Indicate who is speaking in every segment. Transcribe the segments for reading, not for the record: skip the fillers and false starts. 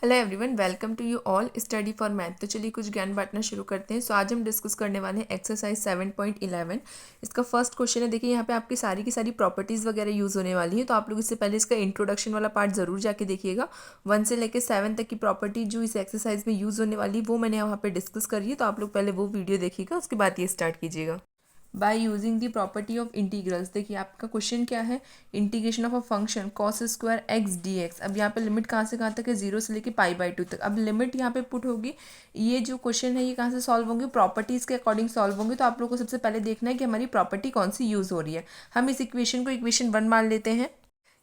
Speaker 1: Hello everyone, welcome to you all study for math. तो चलिए कुछ ज्ञान बांटना शुरू करते हैं। आज हम डिस्कस करने वाले हैं एक्सरसाइज 7.11। इसका फर्स्ट क्वेश्चन है। देखिए यहाँ पे आपकी सारी की सारी प्रॉपर्टीज़ वगैरह यूज़ होने वाली है, तो आप लोग इससे पहले इसका इंट्रोडक्शन वाला पार्ट ज़रूर जाके देखिएगा। 1 से लेकर 7 तक की प्रॉपर्टी जो इस एक्सरसाइज में यूज़ होने वाली है वो मैंने यहाँ पे डिस्कस करी है, तो आप लोग पहले वो वीडियो देखिएगा, उसके बाद ये स्टार्ट कीजिएगा। By using the property of integrals. देखिए आपका क्वेश्चन क्या है, integration of a function cos square X D x. अब यहाँ पे लिमिट कहाँ से कहाँ तक है, 0 से लेके π/2 तक। अब लिमिट यहाँ पे पुट होगी। ये जो क्वेश्चन है ये कहाँ से सॉल्व होंगे, प्रॉपर्टीज के अकॉर्डिंग सॉल्व होंगे। तो आप लोग को सबसे पहले देखना है कि हमारी प्रॉपर्टी कौन सी यूज हो रही है। हम इस इक्वेशन को इक्वेशन 1 मान लेते हैं।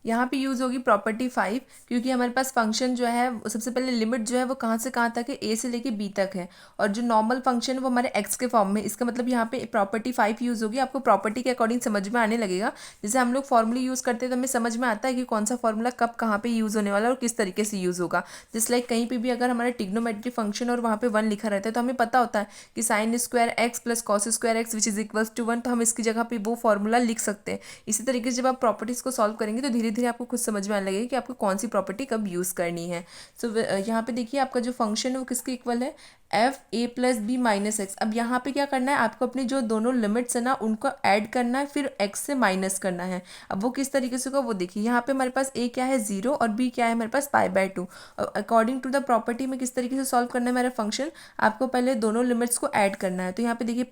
Speaker 1: यहाँ पे यूज़ होगी प्रॉपर्टी 5, क्योंकि हमारे पास फंक्शन जो है सबसे पहले लिमिट जो है वो कहाँ से कहाँ तक है, ए से लेके बी तक है, और जो नॉर्मल फंक्शन है वो हमारे एक्स के फॉर्म में। इसका मतलब यहाँ पे प्रॉपर्टी 5 यूज़ होगी। आपको प्रॉपर्टी के अकॉर्डिंग समझ में आने लगेगा। जैसे हम लोग फॉर्मूले यूज़ करते हैं तो हमें समझ में आता है कि कौन सा फॉर्मूला कब कहाँ पे यूज़ होने वाला है और किस तरीके से यूज़ होगा। जिस लाइक कहीं पर भी अगर हमारा टिग्नोमेट्रिक फंक्शन और वहाँ पे 1 लिखा रहता है तो हमें पता होता है कि sine square x plus cos square X which is equals to 1, तो हम इसकी जगह पे वो फॉर्मूला लिख सकते हैं। इसी तरीके से जब आप प्रॉपर्टीज़ को सॉल्व करेंगे तो धीरे धीरे आपको खुद समझ में आने लगेगा कि आपको कौन सी प्रॉपर्टी कब यूज़ करनी है। सो यहाँ पे देखिए आपका जो फंक्शन है वो किसके इक्वल है, एफ ए प्लस बी माइनस एक्स। अब यहाँ पे क्या करना है, आपको अपनी जो दोनों लिमिट्स है ना उनको ऐड करना है, फिर एक्स से माइनस करना है। अब वो किस तरीके से होगा वो देखिए। यहाँ पे हमारे पास ए क्या है 0 और बी क्या है हमारे पास π/2। अकॉर्डिंग टू द प्रॉपर्टी में किस तरीके से सॉल्व करना है मेरा फंक्शन, आपको पहले दोनों लिमिट्स को ऐड करना है। तो यहाँ पे देखिए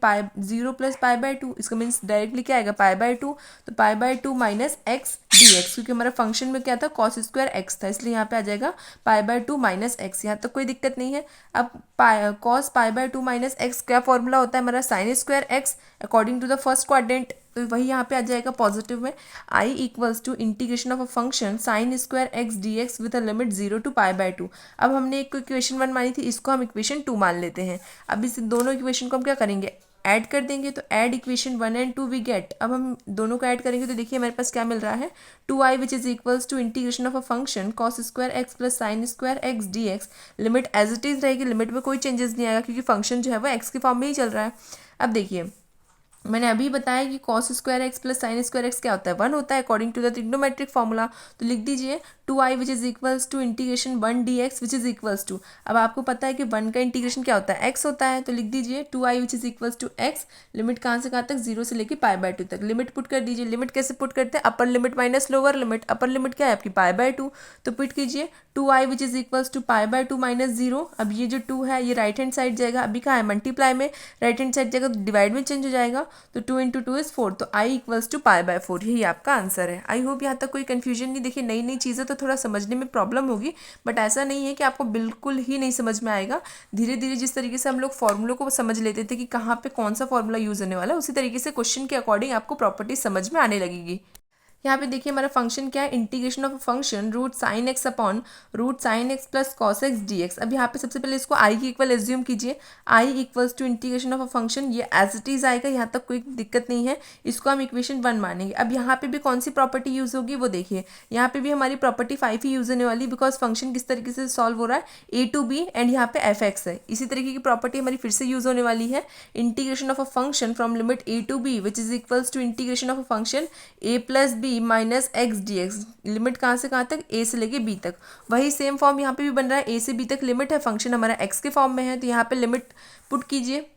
Speaker 1: 0 प्लस π/2, इसका मीन्स डायरेक्टली क्या आएगा π/2, तो π/2 माइनस एक्स डी एक्स, क्योंकि हमारा फंक्शन में क्या था कॉस स्क्वायर एक्स था, इसलिए यहाँ पे आ जाएगा π/2 माइनस एक्स। यहाँ तक कोई दिक्कत नहीं है। अब कॉस π/2 माइनस एक्स क्या फॉर्मूला होता है हमारा, sine square X according to the first quadrant, तो वही यहाँ पे आ जाएगा पॉजिटिव में। I equals to integration of a function sine square X D X with a limit 0 to π/2। अब हमने एक इक्वेशन 1 मानी थी, इसको हम इक्वेशन 2 मान लेते हैं। अब इस दोनों इक्वेशन को हम क्या करेंगे, ऐड कर देंगे। तो add equation 1 and 2 we get. अब हम दोनों को ऐड करेंगे तो देखिए हमारे पास क्या मिल रहा है, 2i which is equals to integration of a function cos square x plus sine square X D x. Limit as it is रहेगी, लिमिट में कोई चेंजेस नहीं आएगा क्योंकि फंक्शन जो है वो एक्स के फॉर्म में ही चल रहा है। अब देखिए मैंने अभी बताया कि cos square x plus sine square x क्या होता है, 1 होता है according to the trigonometric formula. तो लिख दीजिए 2i which is equals to integration 1 d x which is equals to. अब आपको पता है कि 1 का इंटीग्रेशन क्या होता है, एक्स होता है, तो लिख दीजिए 2i which is equals to x. Limit कहाँ से कहाँ तक, 0 से लेकर π/2 तक। लिमिट पुट कर दीजिए। लिमिट कैसे पुट करते हैं, upper limit minus lower limit. Upper limit क्या है आपकी π/2, तो पुट कीजिए 2i which is equals to π/2 minus 0। अब ये जो 2 है ये राइट हैंड साइड जाएगा, अभी कहाँ है मल्टीप्लाई में, राइट हैंड साइड जाएगा तो डिवाइड में चेंज हो जाएगा। तो 2 इंटू 2 इज 4, तो i इक्वल्स टू π/4, यही आपका आंसर है। आई होप यहाँ तक कोई कन्फ्यूजन नहीं। देखिए नई नई चीज़ें तो थोड़ा समझने में प्रॉब्लम होगी, बट ऐसा नहीं है कि आपको बिल्कुल ही नहीं समझ में आएगा। धीरे धीरे जिस तरीके से हम लोग फॉर्मूलों को समझ लेते थे कि कहाँ पे कौन सा फॉर्मूला यूज़ होने वाला है, उसी तरीके से क्वेश्चन के अकॉर्डिंग आपको प्रॉपर्टी समझ में आने लगेगी। यहाँ पे देखिए हमारा फंक्शन क्या है, integration of a function root sine x upon root sine x plus cos x D x. अब यहाँ पे सबसे पहले इसको आई के इक्वल एज्यूम कीजिए। I equals to integration of a function, ये एज इट इज आएगा, यहाँ तक कोई दिक्कत नहीं है। इसको हम इक्वेशन 1 मानेंगे। अब यहाँ पे भी कौन सी प्रॉपर्टी यूज़ होगी वो देखिए। यहाँ पे भी हमारी प्रॉपर्टी 5 ही यूज़ होने वाली, बिकॉज फंक्शन किस तरीके से सॉल्व हो रहा है, ए टू बी एंड यहाँ पे एफ एक्स है। इसी तरीके की प्रॉपर्टी हमारी फिर से यूज़ होने वाली है, integration of a function from limit a to b which is equals to integration of a function a plus B minus x D x. Limit कहाँ से कहाँ तक, ए से लेके बी तक। वही सेम फॉर्म यहाँ पे भी बन रहा है, ए से बी तक लिमिट है, फंक्शन हमारा एक्स के फॉर्म में है, तो यहाँ पे लिमिट पुट कीजिए,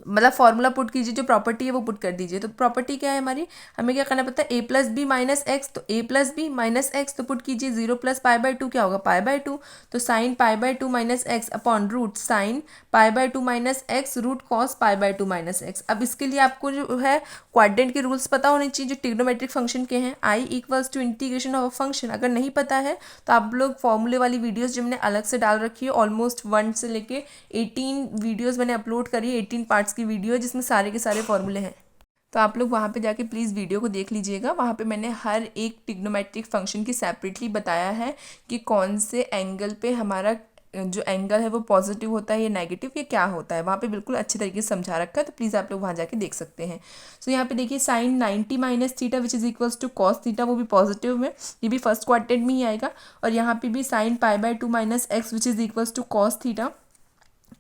Speaker 1: मतलब फॉर्मूला पुट कीजिए, जो प्रॉपर्टी है वो पुट कर दीजिए। तो प्रॉपर्टी क्या है हमारी, हमें क्या करना पड़ता है, A plus B minus X, तो A plus B minus X तो पुट कीजिए। 0 प्लस π/2 क्या होगा π/2, तो sine π/2 minus X upon root sine π/2 minus x root cos π/2 minus X. अब इसके लिए आपको जो है क्वाड्रेंट के रूल्स पता होने चाहिए जो ट्रिग्नोमेट्रिक फंक्शन के हैं। I equals to integration of a function, अगर नहीं पता है तो आप लोग फॉर्मूले वाली वीडियोस जो मैंने अलग से डाल रखी है, ऑलमोस्ट 1 से लेके 18 वीडियोस मैंने अपलोड करी है, 18 पार्ट्स की वीडियो है जिसमें सारे के सारे फॉर्मूले हैं। तो आप लोग वहाँ पे जाके प्लीज़ वीडियो को देख लीजिएगा। वहाँ पे मैंने हर एक ट्रिग्नोमेट्रिक फंक्शन की सेपरेटली बताया है कि कौन से एंगल पे हमारा जो एंगल है वो पॉजिटिव होता है या नेगेटिव या क्या होता है, वहाँ पे बिल्कुल अच्छे तरीके से समझा रखा है। तो प्लीज़ आप लोग वहाँ जाके देख सकते हैं। सो यहाँ पे देखिए sine 90 minus theta which is equals to cos theta, वो भी पॉजिटिव में, ये भी फर्स्ट क्वाड्रेंट में ही आएगा। और यहाँ पे भी sine π/2 minus X which is equals to cos theta,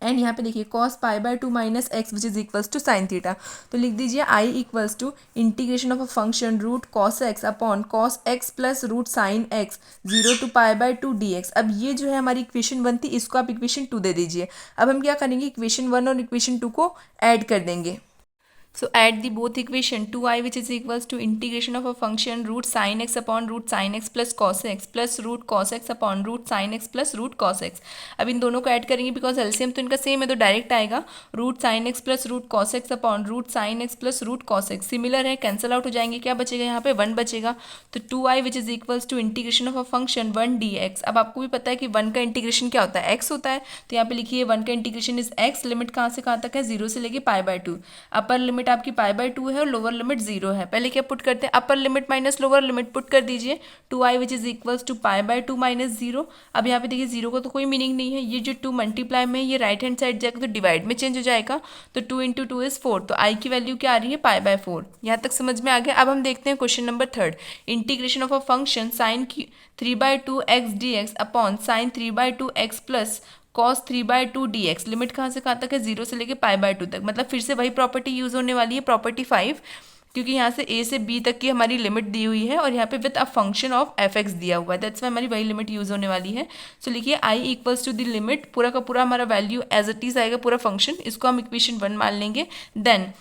Speaker 1: and यहाँ पे देखिए cos pi by two minus X which is equals to sine theta. तो लिख दीजिए I equals to integration of a function root cos x upon cos X plus root sine X 0 to π/2 dx। अब ये जो है हमारी equation 1 थी, इसको आप इक्वेशन 2 दे दीजिए। अब हम क्या करेंगे, इक्वेशन 1 और इक्वेशन 2 को ऐड कर देंगे। So add the both equation 2i which is equals to integration of a function root sin x upon root sin x plus cos x plus root cos x upon root sin x plus root cos x। अब इन दोनों को add करेंगे because LCM तो इनका same है, तो direct आएगा root sine x plus root cos x upon root sine x plus root cos x. Similar है, कैंसिल आउट हो जाएंगे, क्या बचेगा यहाँ पे 1 बचेगा। तो 2i which is equals to integration of a function 1 dx। अब आपको भी पता है कि 1 का इंटीग्रेशन क्या होता है, x होता है। तो यहाँ पे लिखिए 1 का इंटीग्रेशन इज x, लिमिट कहाँ से कहाँ तक है, 0 से लेके π/2। अपर लिमिट आपकी π/2 है और लोअर लिमिट 0 है। पहले क्या पुट करते हैं, upper limit minus lower limit put कर दीजिए। 2i which is equals to π/2 minus 0। अब यहाँ पे देखिए 0 का तो कोई मीनिंग नहीं है, ये जो 2 मल्टीप्लाई में ये राइट हैंड साइड जाएगा तो डिवाइड में चेंज हो जाएगा। तो 2 इंटू 2 इज 4। तो i की वैल्यू क्या आ रही है, π/4। यहाँ तक समझ में आ गया। अब हम देखते हैं question number 3, integration of a function sine की 3/2 x dx upon sine 3/2 x plus cos 3/2 dx। Limit कहाँ से कहाँ तक है, 0 से लेके π/2 तक। मतलब फिर से वही प्रॉपर्टी यूज होने वाली है, प्रॉपर्टी 5, क्योंकि यहाँ से a से b तक की हमारी लिमिट दी हुई है और यहाँ पे with a function of f(x) दिया हुआ है, दैट्स वाई हमारी वही लिमिट यूज होने वाली है। सो लिखिए i equals to the limit, पूरा का पूरा हमारा वैल्यू एज इट इज आएगा, पूरा फंक्शन, इसको हम इक्वेशन 1 मान लेंगे। देन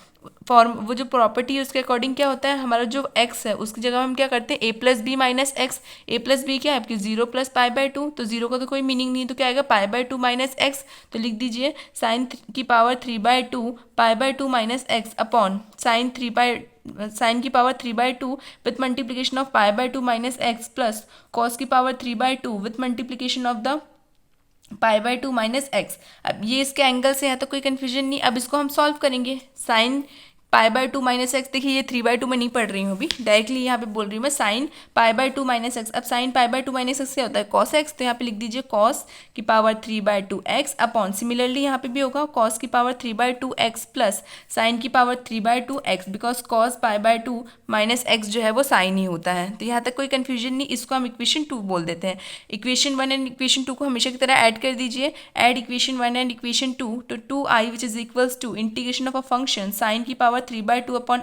Speaker 1: फॉर्म वो जो प्रॉपर्टी है उसके अकॉर्डिंग क्या होता है, हमारा जो x है उसकी जगह हम क्या करते हैं, a plus B minus x. A plus b क्या है आपकी 0 प्लस π/2, तो 0 का तो कोई मीनिंग नहीं है, तो क्या आएगा π/2 माइनस एक्स। तो लिख दीजिए साइन की power 3/2 π/2 minus X upon sine की power 3/2 with multiplication of π/2 minus X plus cos की power 3/2 with multiplication of the π/2 minus X. अब ये इसके एंगल से है तो कोई कन्फ्यूजन नहीं। अब इसको हम सॉल्व करेंगे, साइन π/2 माइनस एक्स, देखिए ये 3/2 में नहीं पढ़ रही हूँ अभी, डायरेक्टली यहाँ पे बोल रही हूँ मैं साइन π/2 माइनस एक्स। अब साइन π/2 माइनस एक्स क्या होता है, कॉस एक्स। तो यहाँ पे लिख दीजिए कॉस की पावर 3/2 एक्स अपॉन, सिमिलरली यहाँ पे भी होगा कॉस की पावर 3/2 एक्स प्लस साइन की power 3/2 X, because cos π/2 minus X जो है वो साइन ही होता है। तो यहाँ तक कोई कन्फ्यूजन नहीं, इसको हम इक्वेशन 2 बोल देते हैं। इक्वेशन 1 एंड इक्वेशन 2 को हमेशा की तरह ऐड कर दीजिए, ऐड इक्वेशन 1 एंड इक्वेशन 2। तो 2i which is equals to integration of a function sine की power 3/2 upon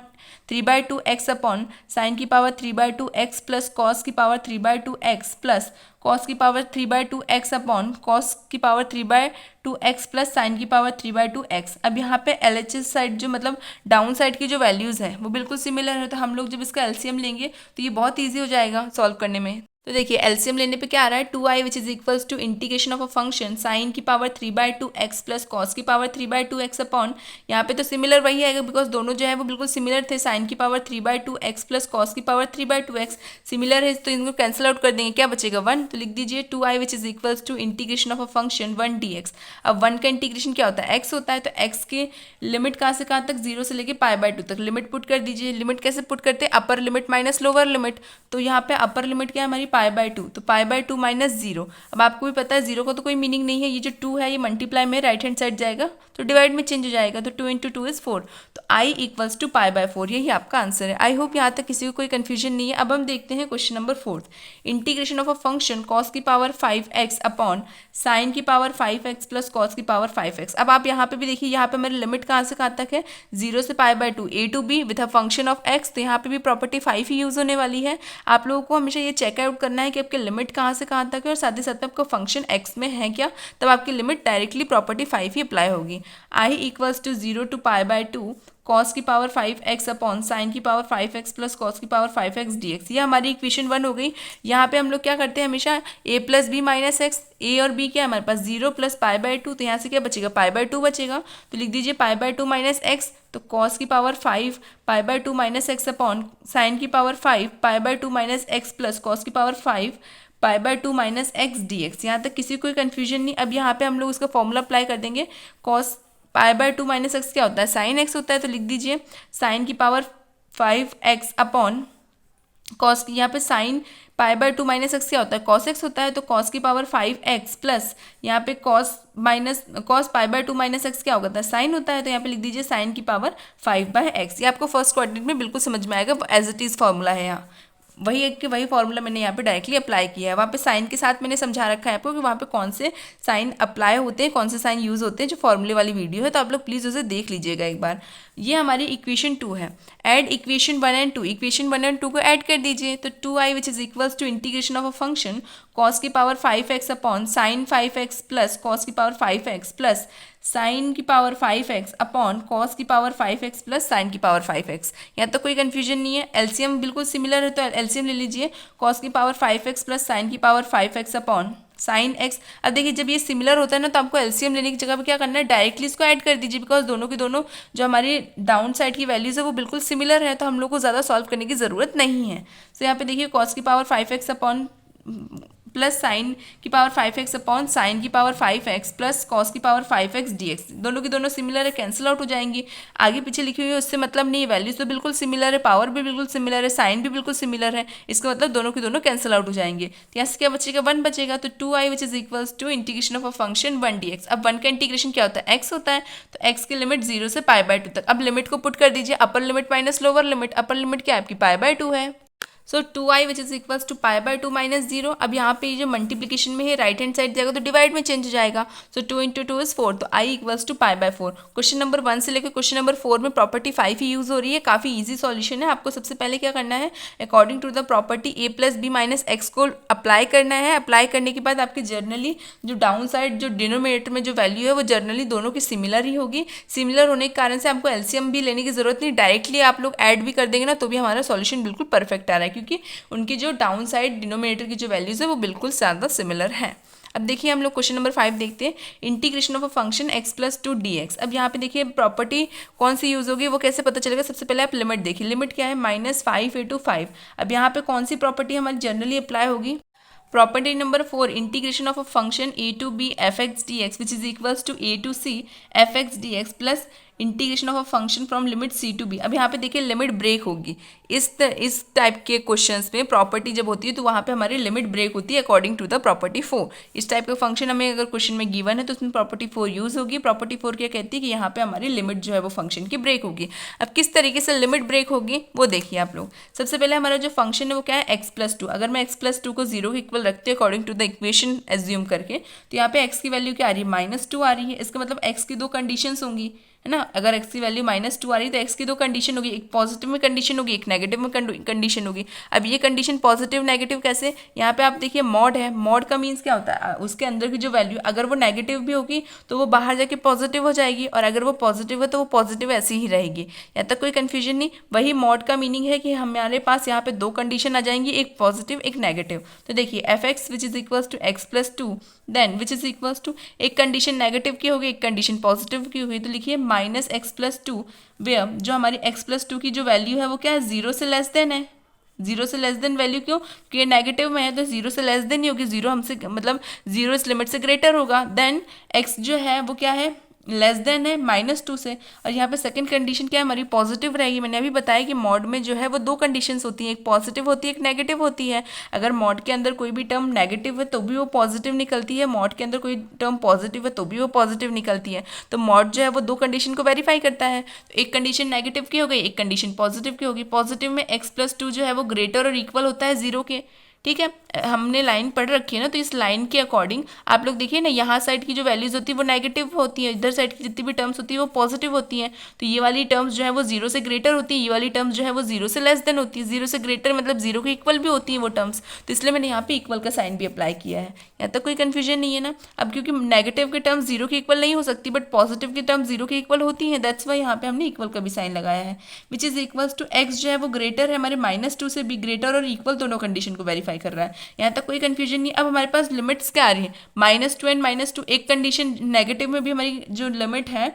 Speaker 1: 3/2 x upon sine की पावर 3/2 x प्लस कॉस की पावर 3/2 x प्लस कॉस की पावर 3/2 x अपॉन कॉस की power 3/2 x plus sine की power 3/2 x। अब यहाँ पे LHS side जो मतलब डाउन साइड की जो वैल्यूज़ है वो बिल्कुल सिमिलर है, तो हम लोग जब इसका LCM लेंगे तो ये बहुत ईजी हो जाएगा सॉल्व करने में। तो देखिए एलसीएम लेने पे क्या आ रहा है, 2i which is equals to integration of a function sine की पावर 3/2 x प्लस कॉस की पावर 3/2 x अपॉन, यहाँ पे तो सिमिलर वही आएगा बिकॉज दोनों जो है वो बिल्कुल सिमिलर थे, साइन की पावर 3/2 x प्लस कॉस की पावर 3/2 x सिमिलर है, तो इनको कैंसिल आउट कर देंगे, क्या बचेगा 1। तो लिख दीजिए 2i which is equals to integration of a function 1 dx। अब 1 का इंटीग्रेशन क्या होता है, x होता है, तो x की लिमिट कहाँ से कहाँ तक, 0 से लेके π/2 तक लिमिट पुट कर दीजिए। लिमिट कैसे पुट करते हैं, upper limit minus lower limit. तो यहाँ पे अपर लिमिट क्या है हमारी π/2, तो π/2 माइनस 0। अब आपको भी पता है 0 का तो कोई मीनिंग नहीं है, ये जो 2 है ये मल्टीप्लाई में राइट हैंड साइड जाएगा तो डिवाइड में चेंज हो जाएगा, तो 2 इंटू 2 इज 4। तो i इक्वल्स टू π/4, यही आपका आंसर है। आई होप यहाँ तक किसी को कोई कन्फ्यूजन नहीं है। अब हम देखते हैं question number 4, integration of a function cos की पावर 5x अपॉन साइन की पावर 5x प्लस कॉस की पावर 5x। अब आप यहाँ पे भी देखिए, यहाँ पे मेरी लिमिट कहाँ से कहाँ तक है, 0 से π/2 a to b with a function of x। तो यहाँ पे भी प्रॉपर्टी 5 ही यूज होने वाली है। आप लोगों को हमेशा ये चेकआउट करना है कि आपके लिमिट कहाँ से कहाँ तक है और साथ ही साथ में आपका फंक्शन x में है क्या, तब आपकी लिमिट डायरेक्टली प्रॉपर्टी 5 ही अप्लाई होगी। i equals to 0 to π/2 cos की पावर 5x अपॉन साइन की पावर 5x प्लस कॉस की पावर 5x dx। ये हमारी इक्वेशन 1 हो गई। यहाँ पे हम लोग क्या करते हैं हमेशा, a plus B minus x, a और b क्या है हमारे पास 0 प्लस π/2, तो यहाँ से क्या बचेगा π/2 बचेगा। तो लिख दीजिए π/2 माइनस एक्स, तो कॉस की power 5 π/2 minus X upon sine की power 5 π/2 minus X plus cos की पावर 5 π/2 माइनस एक्स dx। यहाँ तक किसी कोई कन्फ्यूजन नहीं। अब यहाँ पे हम लोग उसका फॉर्मूला अप्लाई कर देंगे, कॉस π/2 माइनस एक्स क्या होता है, साइन एक्स होता है, तो लिख दीजिए साइन की पावर 5x अपॉन कॉस, यहाँ पे साइन π/2 माइनस एक्स क्या होता है, कॉस एक्स होता है, तो कॉस की पावर 5x प्लस यहाँ पे कॉस π/2 माइनस एक्स क्या होता है, साइन होता है, तो यहाँ पे लिख दीजिए साइन की पावर 5/x। ये आपको फर्स्ट क्वाड्रेंट में बिल्कुल समझ में आएगा, एज इट इज फॉर्मूला है यहाँ। वही एक कि वही फॉर्मूला मैंने यहाँ पे डायरेक्टली अप्लाई किया है। वहाँ पे साइन के साथ मैंने समझा रखा है आपको कि वहाँ पे कौन से साइन अप्लाई होते हैं, कौन से साइन यूज़ होते हैं, जो फॉर्मूले वाली वीडियो है, तो आप लोग प्लीज़ उसे देख लीजिएगा एक बार। ये हमारी इक्वेशन 2 है। Add equation 1 and 2, equation 1 and 2 को ऐड कर दीजिए। तो 2i which is equals to integration of a function cos की power 5x upon sine 5x plus cos की पावर 5x प्लस साइन की पावर 5x अपॉन कॉस की power 5x plus sine की power 5x। यहाँ तक कोई confusion नहीं है। एलसीएम बिल्कुल सिमिलर है तो एलसीएम ले लीजिए। कॉस की पावर 5x प्लस साइन की power 5x upon sign x। अब देखिए जब ये सिमिलर होता है ना तो आपको एलसीएम लेने की जगह पे क्या करना है, डायरेक्टली इसको ऐड कर दीजिए, बिकॉज दोनों की दोनों जो हमारी डाउन साइड की वैल्यूज है वो बिल्कुल सिमिलर है, तो हम लोग को ज़्यादा सॉल्व करने की ज़रूरत नहीं है। तो यहाँ पे देखिए कॉस की power 5x upon plus sine की पावर 5x अपॉन साइन की पावर 5x प्लस कॉस की पावर 5x dx, दोनों की दोनों सिमिलर है, कैंसिल आउट हो जाएंगी। आगे पीछे लिखी हुई है उससे मतलब नहीं है, वैल्यूज तो बिल्कुल सिमिलर है, पावर भी बिल्कुल सिमिलर है, साइन भी बिल्कुल सिमिलर है, इसका मतलब दोनों की दोनों कैंसिल आउट हो जाएंगे। तो यहाँ से क्या बचेगा, 1 बचेगा। तो 2i which is equals to integration of a function 1 dx। अब 1 का इंटीग्रेशन क्या होता है, x होता है, तो x की लिमिट 0 से π/2 तक। अब लिमिट को पुट कर दीजिए, upper limit minus lower limit. Upper limit क्या है आपकी π/2 है। So 2i which is equals to π/2 minus 0। अब यहाँ पे जो मल्टीप्लीकेशन में है राइट हैंड साइड जाएगा तो डिवाइड में चेंज हो जाएगा। सो 2 इंटू 2 इज 4, तो i equals to π/4। Question number 1 से लेकर क्वेश्चन नंबर 4 में प्रॉपर्टी 5 ही यूज हो रही है। काफ़ी ईजी सॉल्यूशन है। आपको सबसे पहले क्या करना है, according to the property a plus B minus x को अप्लाई करना है। अप्लाई करने के बाद आपकी जर्नली जो डाउन साइड जो डिनोमिनेटर में जो वैल्यू है वो जर्नली दोनों की सिमिलर ही होगी। सिमिलर होने के कारण से आपको एलसीएम भी लेने की जरूरत नहीं, डायरेक्टली आप लोग ऐड भी कर देंगे ना तो भी हमारा सॉल्यूशन बिल्कुल परफेक्ट आ रहा है, क्योंकि उनकी जो डाउन साइड डिनोमिनेटर की जो वैल्यूज है वो बिल्कुल ज़्यादा सिमिलर है। अब देखिए हम लोग क्वेश्चन नंबर 5 देखते हैं, integration of a function x plus 2 dx। अब यहाँ पे देखिए प्रॉपर्टी कौन सी यूज होगी वो कैसे पता चलेगा। सबसे पहले आप लिमिट देखिए, लिमिट क्या है -5a to 5। अब यहाँ पे कौन सी प्रॉपर्टी हमारी जनरली अप्लाई होगी, property number 4, integration of a function a to b f(x) dx which is equals to a to c f(x) dx plus integration of a function from limit c to b। अब यहाँ पे देखिए limit break होगी। इस type के questions में property जब होती है तो वहाँ पे हमारी लिमिट ब्रेक होती है अकॉर्डिंग टू द प्रॉपर्टी 4। इस टाइप का फंक्शन हमें अगर क्वेश्चन में गिवन है तो उसमें प्रॉपर्टी 4 यूज होगी। प्रॉपर्टी 4 क्या कहती है कि यहाँ पे हमारी लिमिट जो है वो फंक्शन की ब्रेक होगी। अब किस तरीके से लिमिट ब्रेक होगी वो देखिए आप लोग। सबसे पहले हमारा जो फंक्शन है वो क्या है, x प्लस 2। अगर मैं x प्लस 2 को 0 के इक्वल रखते हैं according to the equation assume करके, तो यहाँ पे x की वैल्यू क्या आ रही है, -2 आ रही है। इसका मतलब x की दो कंडीशंस होंगी, है ना। अगर x की वैल्यू -2 आ रही है तो x की दो कंडीशन होगी, एक पॉजिटिव में कंडीशन होगी, एक नेगेटिव में कंडीशन होगी। अब ये कंडीशन पॉजिटिव नेगेटिव कैसे, यहाँ पे आप देखिए मॉड है। मॉड का मीन्स क्या होता है, उसके अंदर की जो वैल्यू अगर वो नेगेटिव भी होगी तो वो बाहर जाके पॉजिटिव हो जाएगी, और अगर वो पॉजिटिव है तो वो पॉजिटिव ऐसी ही रहेगी। यहाँ तक कोई कन्फ्यूजन नहीं। वही मॉड का मीनिंग है कि हमारे पास यहाँ पे दो कंडीशन आ जाएंगी, एक पॉजिटिव एक नेगेटिव। तो देखिए f(x) which is equals to x plus 2 then which is equals to, एक कंडीशन नेगेटिव की होगी एक कंडीशन पॉजिटिव की होगी। तो लिखिए -x प्लस 2 वेयर जो हमारी x प्लस 2 की जो वैल्यू है वो क्या है, 0 से लेस देन है। 0 से लेस देन वैल्यू क्यों, क्योंकि ये नेगेटिव में है तो 0 से लेस देन ही होगी। 0 हमसे मतलब 0 इस लिमिट से ग्रेटर होगा। देन x जो है वो क्या है, लेस देन है -2 से। और यहाँ पे सेकंड कंडीशन क्या है हमारी, पॉजिटिव रहेगी। मैंने अभी बताया कि मॉड में जो है वो दो कंडीशंस होती हैं, एक पॉजिटिव होती है एक नेगेटिव होती है। अगर मॉड के अंदर कोई भी टर्म नेगेटिव है तो भी वो पॉजिटिव निकलती है, मॉड के अंदर कोई टर्म पॉजिटिव है तो भी वो पॉजिटिव निकलती है। तो मॉड जो है वो दो कंडीशन को वेरीफाई करता है। तो एक कंडीशन नेगेटिव की हो गई, एक कंडीशन पॉजिटिव की होगी। पॉजिटिव में x प्लस 2 जो है वो ग्रेटर और इक्वल होता है 0 के, ठीक है। हमने लाइन पढ़ रखी है ना, तो इस लाइन के अकॉर्डिंग आप लोग देखिए ना, यहाँ साइड की जो वैल्यूज होती है वो नेगेटिव होती है, इधर साइड की जितनी भी टर्म्स होती है वो पॉजिटिव होती हैं। तो ये वाली टर्म्स जो है वो 0 से ग्रेटर होती है, ये वाली टर्म्स जो है वो 0 से लेस देन होती है। 0 से ग्रेटर मतलब 0 के इक्वल भी होती हैं वो टर्म्स, तो इसलिए मैंने यहाँ पे इक्वल का साइन भी अप्लाई किया है। यहाँ तक कोई कन्फ्यूजन नहीं है ना। अब क्योंकि नेगेटिव के टर्म्स 0 के इक्वल नहीं हो सकती, बट पॉजिटिव की टर्म्स 0 के इक्वल होती हैं, दैट्स वाई यहाँ पे हमने इक्वल का भी साइन लगाया है। Which is equals to x जो है वो ग्रेटर है हमारे -2 से भी, ग्रेटर और इक्वल दोनों कंडीशन को वेरीफाई कर रहा है। यहाँ तक कोई कंफ्यूजन नहीं। अब हमारे पास लिमिट्स क्या आ रही है, -2 एंड -2। एक कंडीशन नेगेटिव में भी हमारी जो लिमिट है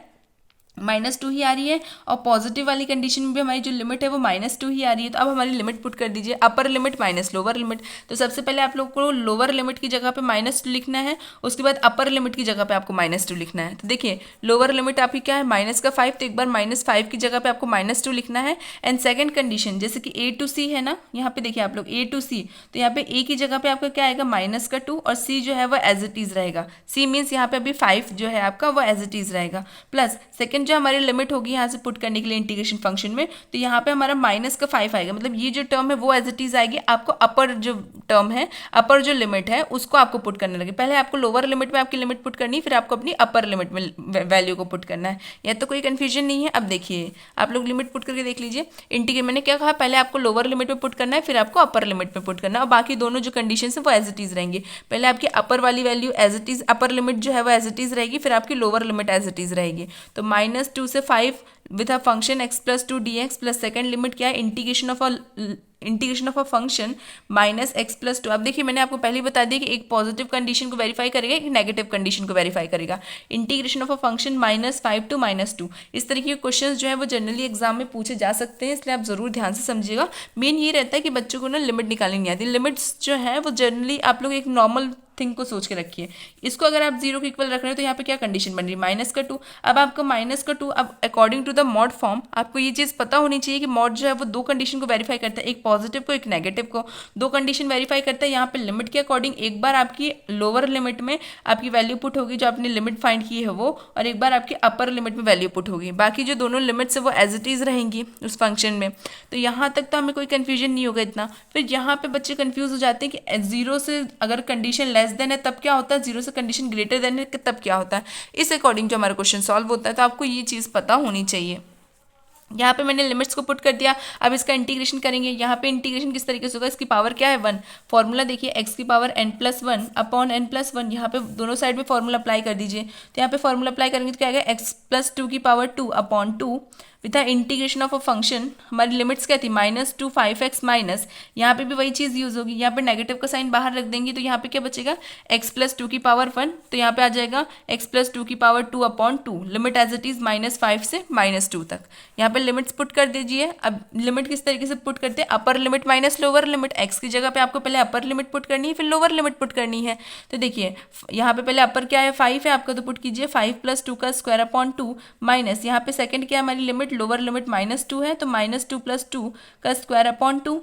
Speaker 1: -2 ही आ रही है, और पॉजिटिव वाली कंडीशन में भी हमारी जो लिमिट है वो -2 ही आ रही है। तो अब हमारी लिमिट पुट कर दीजिए, upper limit minus lower limit. तो सबसे पहले आप लोग को लोअर लिमिट की जगह पे -2 लिखना है, उसके बाद अपर लिमिट की जगह पे आपको -2 लिखना है। तो देखिए लोअर लिमिट आपकी क्या है -5, तो एक बार -5 की जगह पे आपको -2 लिखना है। एंड सेकेंड कंडीशन जैसे कि a to c है ना, यहाँ पे देखिए आप लोग a to c, तो यहाँ पे a की जगह पे आपका क्या आएगा -2, और c जो है वो एज इट इज रहेगा। c मीन्स यहाँ पे अभी 5 जो है आपका वो एज इट इज रहेगा। प्लस सेकेंड जो हमारी लिमिट होगी यहाँ से पुट करने के लिए इंटीग्रेशन फंक्शन में, तो यहाँ पे हमारा -5 आएगा, मतलब ये जो टर्म है वो एज इट इज आएगी। आपको अपर जो टर्म है, अपर जो लिमिट है उसको आपको पुट करने लगे। पहले आपको लोअर लिमिट में आपकी लिमिट पुट करनी है, फिर आपको अपनी अपर लिमिट में वैल्यू को पुट करना है। यह तो कोई कंफ्यूजन नहीं है। अब देखिए आप लोग लिमिट पुट करके देख लीजिए। इंटीग्रेट मैंने क्या कहा, पहले आपको लोअर लिमिट में पुट करना है, फिर आपको अपर लिमिट में पुट करना है, और बाकी दोनों जो कंडीशन है वो एज इट इज रहेंगे। पहले आपकी अपर वाली value as it is, upper limit जो है वो एज इट इज रहेगी, फिर आपकी lower limit as it is रहेगी। तो -2 से 5 with a function x+2 dx plus second limit क्या है, integration of a function -x+2। अब देखिए मैंने आपको पहले ही बता दिया कि एक पॉजिटिव कंडीशन को वेरीफाई करेगा, एक नेगेटिव कंडीशन को वेरीफाई करेगा। Integration of a function -5 to -2, इस तरीके के क्वेश्चंस जो है वो जनरली एग्जाम में पूछे जा सकते हैं, इसलिए आप जरूर ध्यान से समझिएगा। मेन ये रहता है कि बच्चों को ना लिमिट निकालनी नहीं आती। लिमिट्स जो है वो जनरली आप लोग एक नॉर्मल थिंग को सोच के रखिए। इसको अगर आप 0 के इक्वल रख रहे हो तो यहाँ पे क्या कंडीशन बन रही है, -2। अब आपको -2, अब according to the mod form आपको ये चीज़ पता होनी चाहिए कि मॉड जो है वो दो कंडीशन को वेरीफाई करता है, एक पॉजिटिव को एक नेगेटिव को। दो कंडीशन वेरीफाई करता है। यहाँ पे लिमिट के अकॉर्डिंग एक बार आपकी लोअर लिमिट में आपकी वैल्यू पुट होगी जो आपने लिमिट फाइंड की है वो, और एक बार आपकी अपर लिमिट में वैल्यू पुट होगी। बाकी जो दोनों लिमिट्स है वो एज इट इज रहेंगी उस फंक्शन में। तो यहाँ तक तो हमें कोई कन्फ्यूजन नहीं होगा इतना। फिर यहाँ पे बच्चे कन्फ्यूज हो जाते हैं कि 0 से अगर कंडीशन लेस देन है तब क्या होता है, 0 से कंडीशन ग्रेटर देन है तब क्या होता है। इस अकॉर्डिंग जो हमारा क्वेश्चन सॉल्व होता है, तो आपको ये चीज़ पता होनी चाहिए। यहाँ पे मैंने लिमिट्स को पुट कर दिया। अब इसका इंटीग्रेशन करेंगे। यहाँ पे इंटीग्रेशन किस तरीके से होगा, इसकी पावर क्या है 1। फॉर्मूला देखिए x की पावर n+1 अपॉन n+1, यहाँ पे दोनों साइड में फॉर्मूला अप्लाई कर दीजिए। तो यहाँ पे फॉर्मूला अप्लाई करेंगे तो क्या आएगा, x+2 की power 2 upon 2 with the integration of a function. हमारी लिमिट्स क्या थी, -2 5x माइनस, यहाँ पे भी वही चीज़ यूज होगी। यहाँ पे नेगेटिव का साइन बाहर रख देंगे तो यहाँ पे क्या बचेगा, x+2 की पावर 1, तो यहाँ पे आ जाएगा x+2 की power 2 upon 2, limit as it is -5 से -2 तक। यहाँ पे लिमिट्स पुट कर दीजिए। अब लिमिट किस तरीके से पुट करते हैं, upper limit minus lower limit. x की जगह पे आपको पहले अपर लिमिट पुट करनी है, फिर लोअर लिमिट पुट करनी है। तो देखिए यहाँ पे पहले अपर क्या है 5 है आपका, तो पुट कीजिए 5 + 2 का स्क्वायर अपॉन 2 माइनस, यहाँ पे सेकंड क्या है हमारी लिमिट, लोअर लिमिट -2 है, तो -2 + 2 का स्क्वायर अपॉन 2।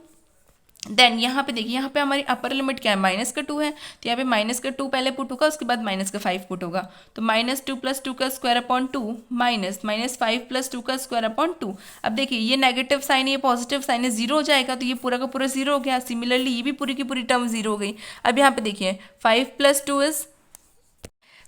Speaker 1: देन यहाँ पे देखिए, यहाँ पे हमारी अपर लिमिट क्या है, -2 है, तो यहाँ पे -2 पहले पुट होगा, उसके बाद -5 पुट होगा। तो -2 + 2 का स्क्वायर अपॉन 2 माइनस -5 + 2 का स्क्वायर अपॉन 2। अब देखिए ये नेगेटिव साइन है, ये पॉजिटिव साइन है, 0 हो जाएगा, तो ये पूरा का पूरा 0 हो गया। सिमिलरली ये भी पूरी की पूरी टर्म 0 हो गई। अब यहाँ पे देखिए 5 + 2 इज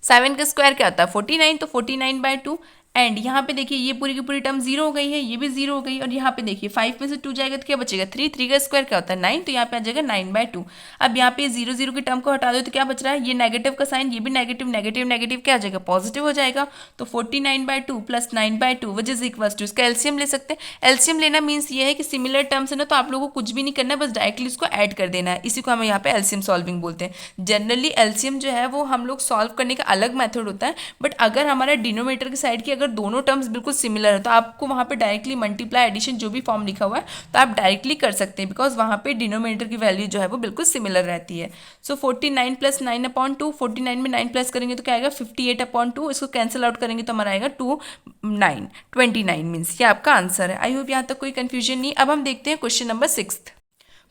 Speaker 1: 7 का स्क्वायर क्या होता है 49, तो 49/2। एंड यहाँ पे देखिए ये पूरी की पूरी टर्म 0 हो गई है, ये भी 0 हो गई। और यहाँ पे देखिए 5 में से 2 जाएगा तो क्या बचेगा 3, 3 का स्क्वायर क्या होता है 9, तो यहाँ पे आ जाएगा 9/2। अब यहाँ पे 0 0 की टर्म को हटा दो तो क्या बच रहा है, ये नेगेटिव का साइन, ये भी नेगेटिव, नेगेटिव नेगेटिव क्या आ जाएगा, पॉजिटिव हो जाएगा। तो 49/2 + 9/2 विच इज इक्वल टू, इसका एलसीएम ले सकते हैं। एलसीएम लेना मीन्स ये है कि सिमिलर टर्म्स है ना, तो आप लोगों को कुछ भी नहीं करना है, बस डायरेक्टली इसको ऐड कर देना है। इसी को हमें यहाँ पे एलसीएम सॉल्विंग बोलते हैं। जनरली एलसीएम जो है वो हम लोग सॉल्व करने का अलग मेथड होता है, बट अगर हमारा डिनोमिनेटर की साइड की अगर दोनों टर्म्स बिल्कुल सिमिलर है तो आपको वहाँ पे डायरेक्टली मल्टीप्लाई एडिशन जो भी फॉर्म लिखा हुआ है तो आप डायरेक्टली कर सकते हैं, बिकॉज वहाँ पे डिनोमिनेटर की वैल्यू जो है वो बिल्कुल सिमिलर रहती है। सो 49 + 9/2, 49 में 9 प्लस करेंगे तो क्या आएगा 58/2, इसको कैंसिल आउट करेंगे तो हमारा आएगा 29 मीन्स ये आपका आंसर है। आई होप यहाँ तक कोई कंफ्यूजन नहीं। अब हम देखते हैं क्वेश्चन नंबर 6।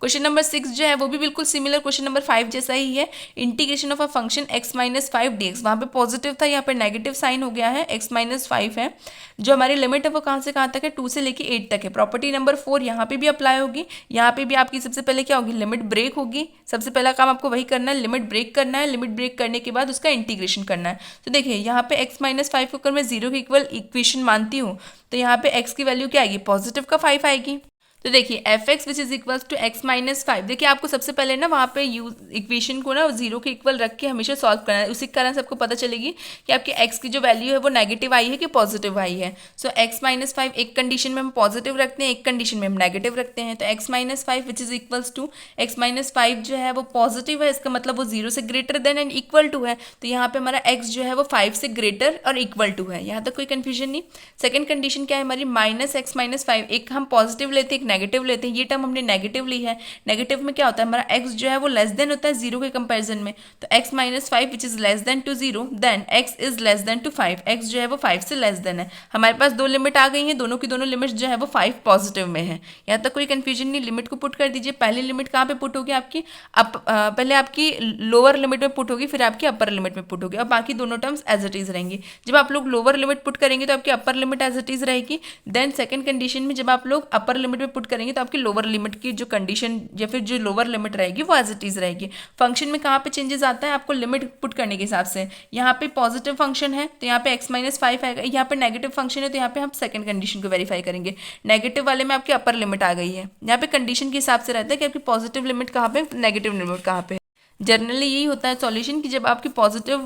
Speaker 1: क्वेश्चन नंबर 6 जो है वो भी बिल्कुल सिमिलर क्वेश्चन नंबर 5 जैसा ही है। Integration of a function x - 5 dx, वहाँ पे पॉजिटिव था, यहाँ पे नेगेटिव साइन हो गया है, x - 5 है। जो हमारी लिमिट है वो कहाँ से कहाँ तक है, 2 से लेके 8 तक है। प्रॉपर्टी नंबर 4 यहाँ पे भी अप्लाई होगी। यहाँ पे भी आपकी सबसे पहले क्या होगी, लिमिट ब्रेक होगी। सबसे पहला काम आपको वही करना है, लिमिट ब्रेक करना है। लिमिट ब्रेक करने के बाद उसका इंटीग्रेशन करना है। तो देखिए यहाँ पे x - 5 को अगर मैं 0 के इक्वल इक्वेशन मानती हूँ तो यहाँ पे x की वैल्यू क्या आएगी, पॉजिटिव का 5 आएगी। तो देखिए f(x) which is equal to x - 5। देखिए आपको सबसे पहले ना वहाँ पे इक्वेशन को ना 0 के इक्वल रख के हमेशा सॉल्व करना है। उसी कारण से आपको पता चलेगी कि आपके x की जो वैल्यू है वो नेगेटिव आई है कि पॉजिटिव आई है। सो x - 5 एक कंडीशन में हम पॉजिटिव रखते हैं, एक कंडीशन में हम नेगेटिव रखते हैं। तो x - 5 which is equals to x - 5 जो है वो पॉजिटिव है, इसका मतलब वो 0 से greater than and equal to है। तो यहाँ पे हमारा x जो है वो 5 से ग्रेटर और इक्वल टू है। यहाँ तक कोई कन्फ्यूजन नहीं। सेकेंड कंडीशन क्या है हमारी, -x - 5, एक हम पॉजिटिव लेते हैं, एक
Speaker 2: नेगेटिव लेते हैं, ये टर्म हमने नेगेटिव ली है। नेगेटिव में क्या होता है, हमारा x जो है वो लेस देन होता है 0 के कंपैरिजन में, तो x minus 5 which is less than to 0, then x is less than to 5, x जो है वो 5 से लेस देन है। हमारे पास दो लिमिट आ गई हैं, दोनों की दोनों लिमिट्स जो है वो 5 पॉजिटिव में है। यहाँ तक कोई कंफ्यूजन नहीं, लिमिट को पुट कर दीजिए। पहली लिमिट कहाँ पे पुट होगी आपकी, पहले आपकी लोअर लिमिट में पुट होगी, फिर आपकी अपर लिमिट में पुट होगी, और बाकी दोनों टर्म्स एज इट इज रहेंगी। जब आप लोग लोअर लिमिट पुट करेंगे तो आपकी upper limit as it is रहेगी। देन सेकंड कंडीशन में जब आप लोग अपर लिमिट में पुट करेंगे तो आपकी लोअर लिमिट की जो कंडीशन या फिर जो लोअर लिमिट रहेगी वो एज इट इज रहेगी। फंक्शन में कहाँ पे चेंजेस आता है, आपको लिमिट पुट करने के हिसाब से। यहाँ पे पॉजिटिव फंक्शन है तो यहाँ पे x माइनस 5 आएगा, यहाँ पे नेगेटिव फंक्शन है तो यहाँ पे हम सेकंड कंडीशन को वेरीफाई करेंगे। नेगेटिव वाले में आपकी अपर लिमिट आ गई है, यहाँ पे कंडीशन के हिसाब से रहता है कि आपकी पॉजिटिव लिमिट कहाँ पे, नेगेटिव लिमिट कहाँ पे। जनरली यही होता है सॉल्यूशन कि जब आपकी पॉजिटिव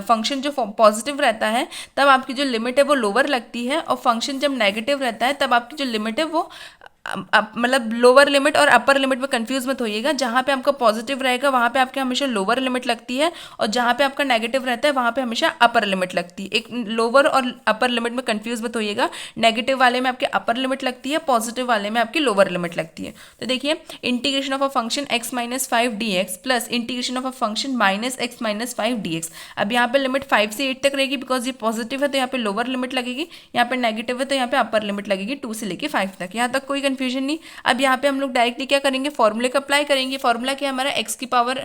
Speaker 2: फंक्शन जो पॉजिटिव रहता है तब आपकी जो लिमिट है वो लोअर लगती है, और फंक्शन जब नेगेटिव रहता है तब आपकी जो लिमिट है वो मतलब लोअर लिमिट और अपर लिमिट में कंफ्यूज मत होइएगा। जहाँ पे आपका पॉजिटिव रहेगा वहाँ पे आपके हमेशा लोअर लिमिट लगती है, और जहाँ पे आपका नेगेटिव रहता है वहाँ पे हमेशा अपर लिमिट लगती है। एक लोअर और अपर लिमिट में कंफ्यूज मत होइएगा। नेगेटिव वाले में आपके अपर लिमिट लगती है, पॉजिटिव वाले में आपकी लोअर लिमिट लगती है। तो देखिए, integration of a function x minus 5 dx plus integration of a function minus x minus 5 dx। अब यहाँ पे लिमिट 5 से 8 तक रहेगी, बिकॉज ये पॉजिटिव है तो यहाँ पे लोअर लिमिट लगेगी, यहाँ पे नेगेटिव है तो यहाँ पे अपर लिमिट लगेगी 2 से लेके 5 तक। यहाँ तक कोई कंफ्यूजन नहीं। अब यहाँ पे हम लोग डायरेक्टली क्या करेंगे, फॉर्मूले का अप्लाई करेंगे। फॉर्मूला क्या है हमारा, x की पावर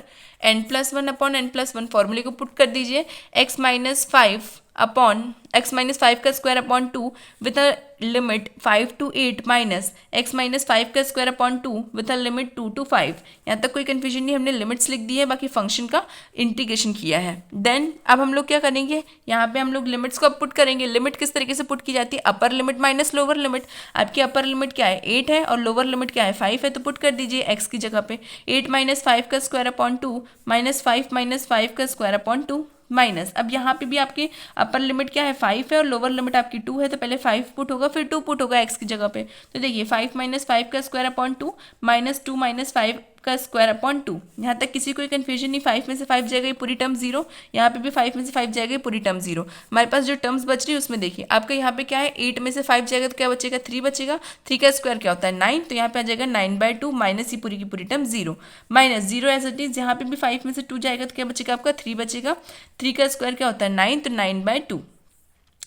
Speaker 2: n+1 अपॉन n+1। फॉर्मूले को पुट कर दीजिए, x minus 5 upon x minus 5 का square upon 2 with a limit 5 to 8 minus x minus 5 का square upon 2 with a limit 2 to 5। यहाँ तक कोई कंफ्यूजन नहीं, हमने लिमिट्स लिख दी है, बाकी फंक्शन का इंटीग्रेशन किया है। देन अब हम लोग क्या करेंगे, यहाँ पे हम लोग लिमिट्स को अब पुट करेंगे। लिमिट किस तरीके से पुट की जाती है, upper limit minus lower limit. आपकी अपर लिमिट क्या है 8 है और लोअर लिमिट क्या है 5 है, तो पुट कर दीजिए x की जगह पे 8 माइनस 5 का स्क्वायर अपॉन 2 माइनस 5 माइनस 5 का स्क्वायर अपॉन 2 माइनस। अब यहाँ पे भी आपकी अपर लिमिट क्या है 5 है और लोअर लिमिट आपकी 2 है, तो पहले 5 पुट होगा फिर 2 पुट होगा x की जगह पे। तो देखिए 5 माइनस 5 का स्क्वायर अपॉन 2 माइनस 2 माइनस 5 का स्क्वायर अपॉन 2। यहाँ तक किसी कोई कंफ्यूजन नहीं, 5 में से 5 जाएगा ये पूरी टर्म 0, यहाँ पे भी 5 में से 5 जाएगा ये पूरी टर्म 0। हमारे पास जो टर्म्स बच रही है उसमें देखिए आपका यहाँ पे क्या है, 8 में से 5 जाएगा तो क्या बचेगा 3 बचेगा। 3 का स्क्वायर क्या होता है 9, तो यहाँ पे आ जाएगा 9/2 माइनस ये पूरी की पूरी term 0 minus 0 as it is. यहाँ पे भी 5 में से 2 जाएगा तो क्या बचेगा आपका 3 बचेगा। 3 का स्क्वायर क्या होता है 9, तो 9/2।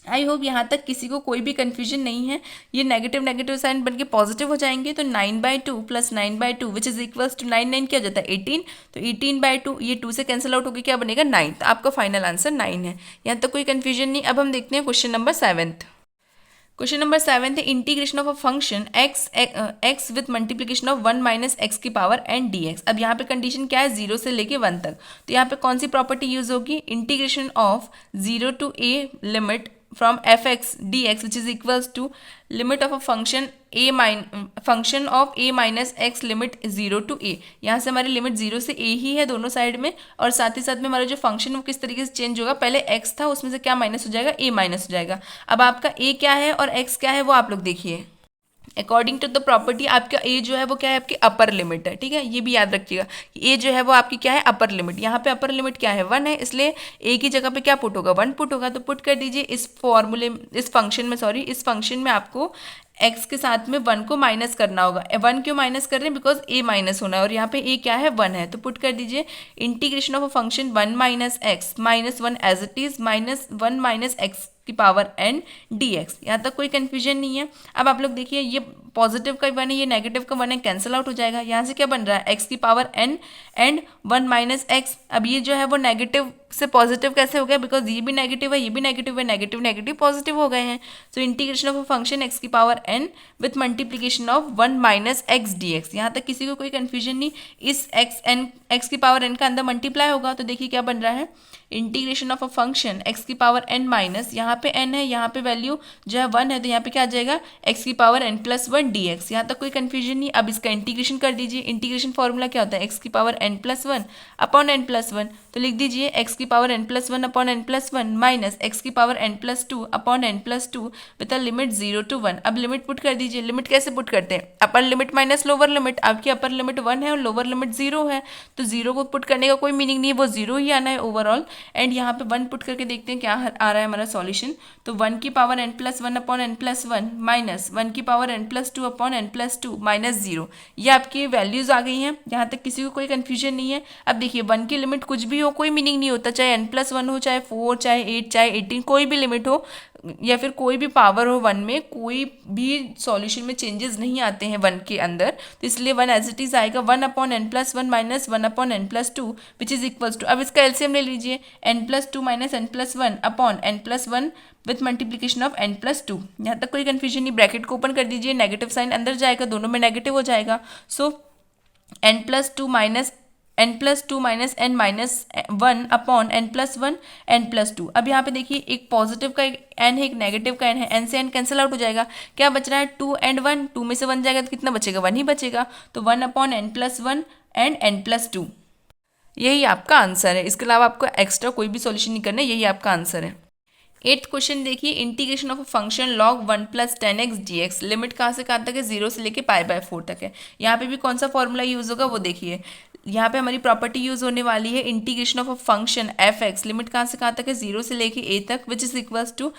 Speaker 2: आई होप यहाँ तक किसी को कोई भी कंफ्यूजन नहीं है। ये नेगेटिव नेगेटिव साइन बन के पॉजिटिव हो जाएंगे, तो 9/2 plus 9/2 which is equals to 9 क्या हो जाता है 18, तो 18/2 ये 2 से कैंसिल आउट होकर क्या बनेगा 9, तो आपका फाइनल आंसर 9 है। यहाँ तक कोई कंफ्यूजन नहीं। अब हम देखते हैं क्वेश्चन नंबर 7। क्वेश्चन नंबर 7 है integration of a function x with multiplication of 1 minus x की पावर n dx। अब यहाँ पे कंडीशन क्या है 0 से लेके 1 तक, तो यहाँ पे कौन सी प्रॉपर्टी यूज होगी, integration of 0 to a limit from f(x) dx which is equals to limit of a function function of a minus x limit 0 to a। यहाँ से हमारी लिमिट 0 से a ही है दोनों साइड में, और साथ ही साथ में हमारा जो फंक्शन वो किस तरीके से चेंज होगा, पहले x था उसमें से क्या माइनस हो जाएगा a माइनस हो जाएगा। अब आपका a क्या है और x क्या है वो आप लोग देखिए। अकॉर्डिंग टू द प्रॉपर्टी आपका ए जो है वो क्या है आपकी अपर लिमिट है, ठीक है, ये भी याद रखिएगा कि ए जो है वो आपकी क्या है अपर लिमिट। यहाँ पे अपर लिमिट क्या है 1 है, इसलिए ए की जगह पे क्या पुट होगा 1 पुट होगा, तो पुट कर दीजिए इस फॉर्मूले इस फंक्शन में आपको x के साथ में 1 को माइनस करना होगा। 1 क्यों माइनस कर रहे हैं, बिकॉज a माइनस होना है और यहाँ पे a क्या है 1 है, तो पुट कर दीजिए integration of a function 1 minus x minus 1 as it is minus 1 minus x की पावर n dx। यहाँ तक कोई कंफ्यूजन नहीं है। अब आप लोग देखिए ये पॉजिटिव का 1 है ये नेगेटिव का 1 है, कैंसिल आउट हो जाएगा। यहाँ से क्या बन रहा है x की power n and 1 minus X. अब ये जो है वो नेगेटिव से पॉजिटिव कैसे हो गया, बिकॉज ये भी नेगेटिव है ये भी नेगेटिव है, नेगेटिव नेगेटिव पॉजिटिव हो गए हैं। So integration of a function x की power n with multiplication of 1 minus x dx। यहाँ तक किसी को कोई कंफ्यूजन नहीं, इस x की पावर n का अंदर मल्टीप्लाई होगा, तो देखिए क्या बन रहा है integration of a function x की पावर n माइनस, यहाँ पे n है यहाँ पे वैल्यू जो है 1 है, तो यहाँ पे क्या आ जाएगा x की पावर n+1 dx। यहाँ तक कोई कंफ्यूजन नहीं। अब इसका इंटीग्रेशन कर दीजिए। इंटीग्रेशन फॉर्मूला क्या होता है x की पावर n+1 अपॉन n+1, तो लिख दीजिए एक्स की power n plus one upon n plus one minus x की power n plus two upon n plus two with a limit 0 to 1। अब लिमिट पुट कर दीजिए। लिमिट कैसे पुट करते हैं? Upper limit minus lower limit. आपकी upper limit 1 है और लोअर लिमिट 0 है, तो 0 को पुट करने का कोई मीनिंग नहीं है, वो 0 ही आना है ओवरऑल। एंड यहाँ पे 1 पुट करके देखते हैं क्या आ रहा है हमारा सॉल्यूशन। तो 1 की power n plus one upon n plus one minus 1 की power n plus two upon n plus two minus 0। ये आपकी वैल्यूज आ गई हैं, यहाँ तक किसी को कोई कन्फ्यूजन नहीं है। अब देखिए 1 की लिमिट कुछ भी हो कोई मीनिंग नहीं होता, चाहे n प्लस वन हो, चाहे 4, चाहे 8, चाहे 18, कोई भी लिमिट हो या फिर कोई भी पावर हो 1 में, कोई भी सॉल्यूशन में चेंजेस नहीं आते हैं 1 के अंदर। तो इसलिए 1 एज इट इज आएगा 1 upon n plus one minus 1 upon n plus two which is equals to, अब इसका एलसीएम ले लीजिए, n plus two minus n plus one upon n plus one with multiplication of n plus two. यहाँ तक कोई confusion नहीं। Bracket को open कर दीजिए, नेगेटिव साइन अंदर जाएगा, दोनों में नेगेटिव हो जाएगा। सो n plus two minus n minus one upon n plus one n plus to. अब यहाँ पे देखिए एक पॉजिटिव का एक n है, एक नेगेटिव का n है, n से n कैंसिल आउट हो जाएगा। क्या बच रहा है? 2 and 1, 2 में से 1 जाएगा तो कितना बचेगा? 1 ही बचेगा। तो 1 upon n plus one and n plus to, यही आपका आंसर है। इसके अलावा आपको एक्स्ट्रा कोई भी सॉल्यूशन नहीं करना है, यही आपका आंसर है। 8th क्वेश्चन देखिए, integration of a function log 1 plus 10x dx। Limit कहाँ से कहाँ तक है? 0 से लेके π/4 तक है। यहाँ पे भी कौन सा फॉर्मूला यूज होगा वो देखिए। यहाँ पे हमारी प्रॉपर्टी यूज होने वाली है integration of a function f(x). Limit कहाँ से कहाँ तक है? 0 से लेके a तक, which is equals to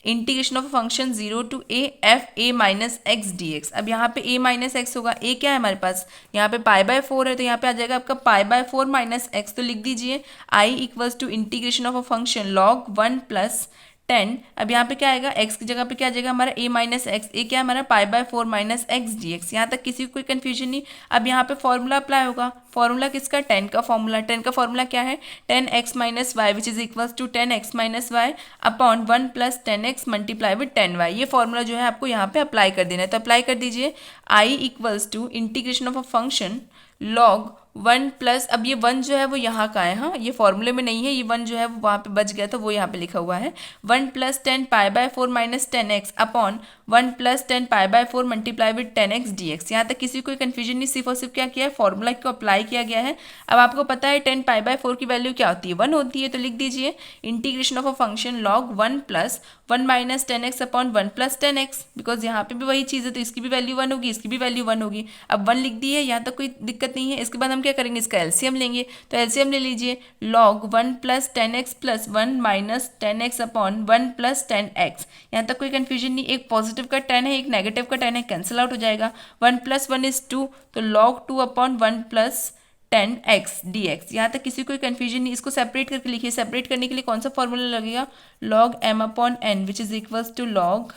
Speaker 2: integration of a function 0 to a f(a minus x dx। अब यहाँ पे a माइनस एक्स होगा, a क्या है हमारे पास? यहाँ पे π/4 है, तो यहाँ पे आ जाएगा आपका π/4 माइनस एक्स। तो लिख दीजिए i equals to integration of a function log 1 plus 10। अब यहाँ पे क्या आएगा? x की जगह पे क्या आ जाएगा हमारा? a minus x. a क्या है हमारा? π/4 माइनस एक्स dx। यहाँ तक किसी को कोई कन्फ्यूजन नहीं। अब यहाँ पे फॉर्मूला अप्लाई होगा। फॉर्मूला किसका? 10 का फॉर्मूला। 10 का फॉर्मूला क्या है? 10x minus y which is equals to 10x minus y upon 1 plus 10x multiply with 10y। ये फॉर्मूला जो है आपको यहाँ पे अप्लाई कर देना है, तो अप्लाई कर दीजिए। i equals to integration of a function log 1 plus, अब ये 1 जो है वो यहाँ का है, हाँ ये फॉर्मूले में नहीं है, ये 1 जो है वो वहाँ पे बच गया था, वो यहाँ पे लिखा हुआ है। 1 plus 10 π/4 minus 10x upon 1 plus 10 π/4 multiply with 10x dx। यहाँ तक किसी कोई कन्फ्यूजन नहीं, सिर्फ और सिर्फ क्या किया है? फॉर्मूला को अप्लाई किया गया है। अब आपको पता है 10 π/4 की वैल्यू क्या होती है? 1 होती है, तो लिख दीजिए integration of a function log 1 plus 1 minus 10x upon 1 plus 10x, because यहाँ पे भी वही चीज़ है, तो इसकी भी वैल्यू 1 होगी, इसकी भी वैल्यू 1 होगी। अब 1 लिख दी है, यहाँ तक कोई दिक्कत नहीं है। इसके बाद हम क्या करेंगे? इसका एलसीएम लेंगे, तो एलसीएम ले लीजिए। log 1 plus 10x plus 1 minus 10x upon 1 plus 10x। यहाँ तक कोई कन्फ्यूजन नहीं। एक पॉजिटिव का 10 है, एक नेगेटिव का 10 है, कैंसिल आउट हो जाएगा। 1 प्लस 1 इज 2, तो log 2 upon 1 plus 10x dx। यहाँ तक किसी कोई कन्फ्यूजन नहीं। इसको सेपरेट करके लिखिए। सेपरेट करने के लिए कौन सा फॉर्मूला लगेगा? log m upon n which is equals to log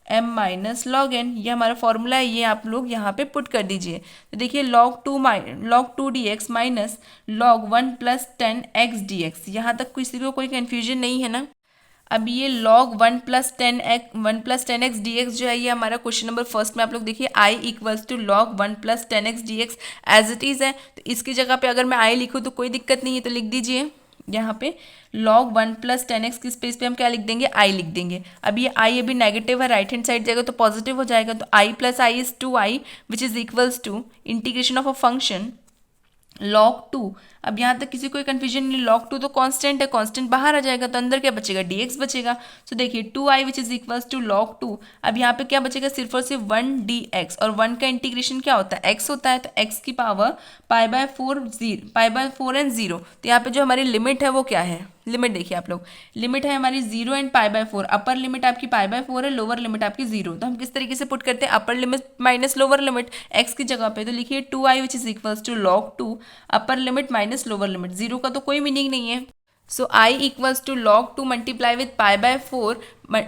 Speaker 2: m minus log n। ये हमारा फॉर्मूला है, ये आप लोग यहाँ पे पुट कर दीजिए। तो देखिए log 2 dx minus log 1 plus 10x dx। यहाँ तक किसी को कोई कन्फ्यूजन नहीं है ना? अब ये log 1 प्लस 10x dx जो है, ये हमारा क्वेश्चन नंबर फर्स्ट में आप लोग देखिए i equals to log 1 plus 10x dx as it is है। तो इसकी जगह पे अगर मैं i लिखूँ तो कोई दिक्कत नहीं है, तो लिख दीजिए यहाँ पे log 1 प्लस 10x की स्पेस पे हम क्या लिख देंगे? i लिख देंगे। अब ये i अभी नेगेटिव है, राइट हैंड साइड जाएगा तो पॉजिटिव हो जाएगा, तो i plus i is 2i which is equals to integration of a function log 2। अब यहाँ तक किसी कोई कन्फ्यूजन नहीं। log 2 तो कांस्टेंट है, कांस्टेंट बाहर आ जाएगा, तो अंदर क्या बचेगा? dx बचेगा। सो देखिए 2i which is equals to log 2। अब यहाँ पे क्या बचेगा? सिर्फ और सिर्फ 1 dx, और 1 का इंटीग्रेशन क्या होता है? x होता है, तो x की पावर π/4 एंड 0। तो यहाँ पे जो हमारी लिमिट है वो क्या है? लिमिट देखिए आप लोग, लिमिट है हमारी 0 एंड π/4। अपर लिमिट आपकी π/4 है, लोअर लिमिट आपकी 0। तो हम किस तरीके से पुट करते हैं? Upper limit minus lower limit x की जगह पे, तो लिखिए 2i which is equals to log 2 upper limit minus lower limit. 0 का तो कोई मीनिंग नहीं है। So i equals to log 2 multiply with π/4,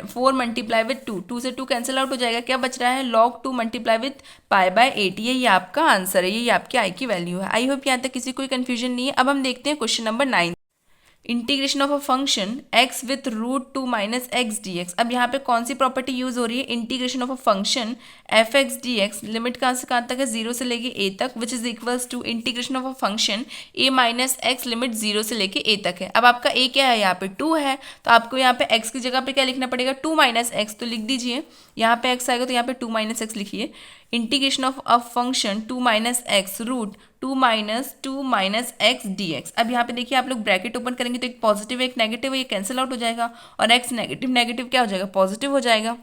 Speaker 2: 4 multiply with 2, 2 से 2 कैंसिल आउट हो जाएगा। क्या बच रहा है? log 2 multiply with π/8। यही आपका आंसर है, यही आपकी i की वैल्यू है। आई होप यहाँ तक किसी कोई कन्फ्यूजन नहीं है। अब हम देखते हैं question number 9, integration of a function x with √2 minus x dx। अब यहाँ पे कौन सी प्रॉपर्टी यूज हो रही है? Integration of a function f(x) dx। Limit कहाँ से कहाँ तक है? 0 से लेके a तक, which is equals to integration of a function a minus x. Limit 0 से लेके a तक है। अब आपका a क्या है? यहाँ पे 2 है, तो आपको यहाँ पे x की जगह पे क्या लिखना पड़ेगा? 2 माइनस एक्स। तो लिख दीजिए, यहाँ पे x आएगा तो यहाँ पे 2 माइनस एक्स लिखिए। Integration of a function 2 minus x root 2 minus x D x. अब यहाँ पे देखिए आप लोग ब्रैकेट ओपन करेंगे तो एक पॉजिटिव एक नेगेटिव है, ये कैंसिल आउट हो जाएगा और एक्स नेगेटिव नेगेटिव क्या हो जाएगा, पॉजिटिव हो जाएगा।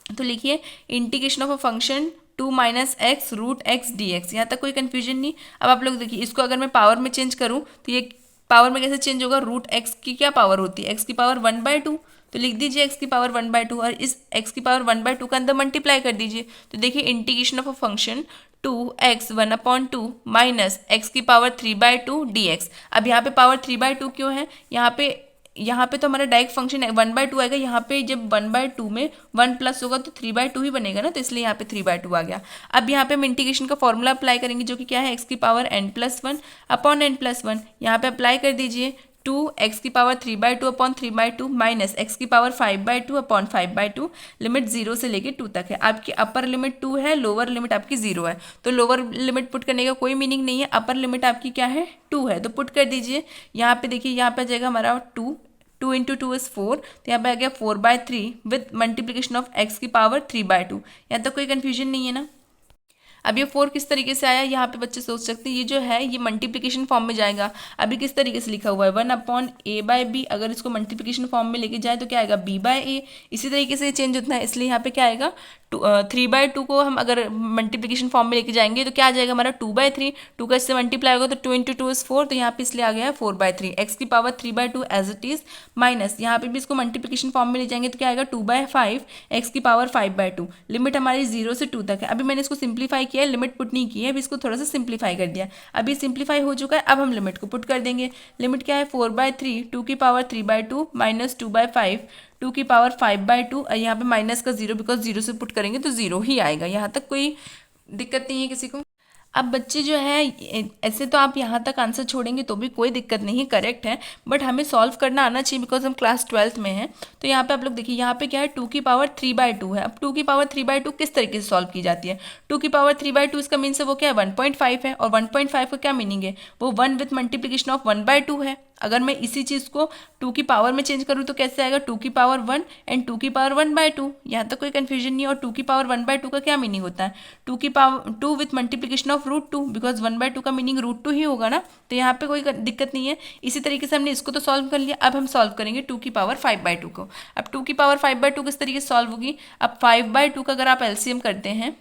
Speaker 2: तो लिखिए integration of a function 2 minus x root x D x. यहाँ तक कोई कन्फ्यूजन नहीं। अब आप लोग देखिए इसको अगर मैं पावर में चेंज करूँ तो ये पावर में कैसे चेंज होगा, रूट एक्स की क्या पावर होती है, एक्स की पावर 1/2, तो लिख दीजिए एक्स की पावर 1/2 और इस एक्स की पावर 1/2 का अंदर मल्टीप्लाई कर दीजिए। तो देखिए integration of a function 2x 1/2 minus x की पावर 3/2 dx। अब यहाँ पे पावर 3/2 क्यों है, यहाँ पे तो हमारा डायरेक्ट फंक्शन 1/2 आएगा, यहाँ पे जब 1/2 में 1 प्लस होगा तो 3/2 ही बनेगा ना, तो इसलिए यहाँ पे 3/2 आ गया। अब यहाँ पे हम इंटीग्रेशन का फॉर्मूला अप्लाई करेंगे जो कि क्या है, एक्स की पावर n+1 अपॉन n+1। यहाँ पे अप्लाई कर दीजिए 2x की पावर 3/2 अपॉन 3/2 माइनस एक्स की पावर 5/2 अपॉन 5/2। लिमिट 0 से लेके 2 तक है। आपकी अपर लिमिट 2 है, लोअर लिमिट आपकी 0 है, तो लोअर लिमिट पुट करने का कोई मीनिंग नहीं है। अपर लिमिट आपकी क्या है, 2 है, तो पुट कर दीजिए। यहाँ पे देखिए यहाँ पे आ जाएगा हमारा 2 इंटू 2 इज 4, तो यहाँ पे आ गया 4/3 विद मल्टीप्लीकेशन ऑफ एक्स की पावर 3/2। यहाँ तक कोई कन्फ्यूजन नहीं है ना। अब ये 4 किस तरीके से आया, यहाँ पे बच्चे सोच सकते हैं ये जो है ये मल्टीप्लिकेशन फॉर्म में जाएगा। अभी किस तरीके से लिखा हुआ है 1/a/b, अगर इसको मल्टीप्लिकेशन फॉर्म में लेके जाए तो क्या आएगा b/a। इसी तरीके से चेंज होता है, इसलिए यहाँ पे क्या आएगा 3/2 को हम अगर मल्टीप्लिकेशन फॉर्म में लेके जाएंगे तो क्या आ जाएगा हमारा 2/3, 2 का इससे मल्टीप्लाई होगा तो 2 इंटू 2 इज 4, तो यहाँ पे इसलिए आ गया है 4/3 एक्स की power 3/2 as it is minus यहाँ पे भी इसको मल्टीप्लिकेशन फॉर्म में ले जाएंगे तो क्या आएगा 2/5 एक्स की पावर 5/2। लिमिट हमारी 0 से 2 तक है। अभी मैंने इसको सिंप्लीफाई किया है, लिमिट पुट नहीं की है, अभी इसको थोड़ा सा सिंप्लीफाई कर दिया। अभी सिंप्लीफाई हो चुका है, अब हम लिमिट को पुट कर देंगे। लिमिट क्या है 4/3 2 की पावर 3/2 माइनस 2/5 2 की पावर 5/2 और यहाँ पे माइनस का 0 बिकॉज 0 से पुट करेंगे तो 0 ही आएगा। यहाँ तक कोई दिक्कत नहीं है किसी को। अब बच्चे जो है ऐसे तो आप यहाँ तक आंसर छोड़ेंगे तो भी कोई दिक्कत नहीं, करेक्ट है, बट हमें सॉल्व करना आना चाहिए बिकॉज हम क्लास 12th में हैं। तो यहाँ पे आप लोग देखिए यहाँ पे क्या है 2 की पावर 3/2 है। अब 2 की पावर 3/2 किस तरीके से सॉल्व की जाती है, 2 की पावर 3/2 इसका मीन से वो क्या है 1.5 है, और 1.5 का क्या मीनिंग है, वो 1 विथ मल्टीप्लीकेशन ऑफ 1/2 है। अगर मैं इसी चीज़ को 2 की पावर में चेंज करूँ तो कैसे आएगा 2 की पावर 1 एंड 2 की पावर 1/2। यहाँ तक कोई कन्फ्यूजन नहीं है। और 2 की पावर 1/2 का क्या मीनिंग होता है, 2 की power 2 with multiplication of √2 because 1/2 का मीनिंग √2 ही होगा ना, तो यहाँ पे कोई दिक्कत नहीं है। इसी तरीके से हमने इसको तो सॉल्व कर लिया। अब हम सॉल्व करेंगे 2 की पावर 5/2 को। अब 2 की पावर 5/2 किस तरीके से सॉल्व होगी, अब 5/2 का अगर आप एलसीएम करते हैं,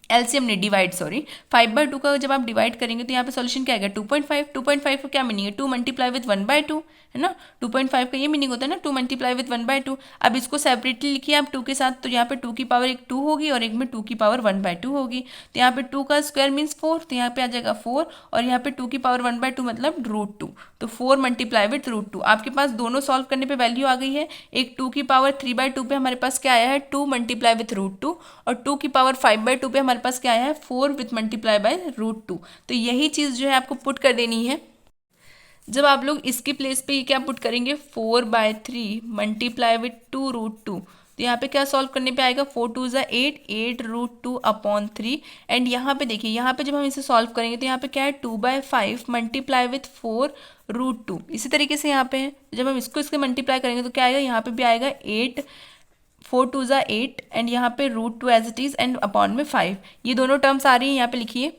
Speaker 2: एलसीएम नहीं डिवाइड, सॉरी 5/2 का जब आप डिवाइड करेंगे तो यहाँ पे सॉल्यूशन क्या आएगा 2.5। 2.5 का क्या मीनिंग है 2 मल्टीप्लाई विथ 1/2 है ना, 2.5 का ये मीनिंग होता है ना 2 मल्टीप्लाई विथ 1/2। अब इसको सेपरेटली लिखिए आप 2 के साथ, तो यहाँ पे 2 की पावर एक 2 होगी और एक में 2 की पावर 1/2 होगी। तो यहाँ पे 2 का स्क्वायर मीन्स 4, तो यहाँ पे आ जाएगा 4 और यहाँ पे 2 की पावर 1/2 मतलब √2, तो 4 मल्टीप्लाई विथ √2। आपके पास दोनों सॉल्व करने पे वैल्यू आ गई है। एक 2 की पावर 3/2 पे हमारे पास क्या आया है 2 मल्टीप्लाई विथ √2 और 2 की पावर 5/2 पे हमारे पास क्या आया है 4 विथ मल्टीप्लाई बाय √2। तो यही चीज़ जो है आपको पुट कर देनी है। जब आप लोग इसकी प्लेस पे ये क्या पुट करेंगे 4/3 मल्टीप्लाई विथ 2√2, तो यहाँ पे क्या सॉल्व करने पे आएगा 4 2 ज़ा 8 8√2 अपॉन 3। एंड यहाँ पे देखिए यहाँ पे जब हम इसे सॉल्व करेंगे तो यहाँ पे क्या है 2/5 मल्टीप्लाई विथ 4√2। इसी तरीके से यहाँ पे है, जब हम इसको इसके मल्टीप्लाई करेंगे तो क्या आएगा यहाँ पे भी आएगा 8 4 2 ज़ा 8 एंड यहाँ पे √2 as it is and upon में 5। ये दोनों टर्म्स आ रही हैं, यहाँ पे लिखिए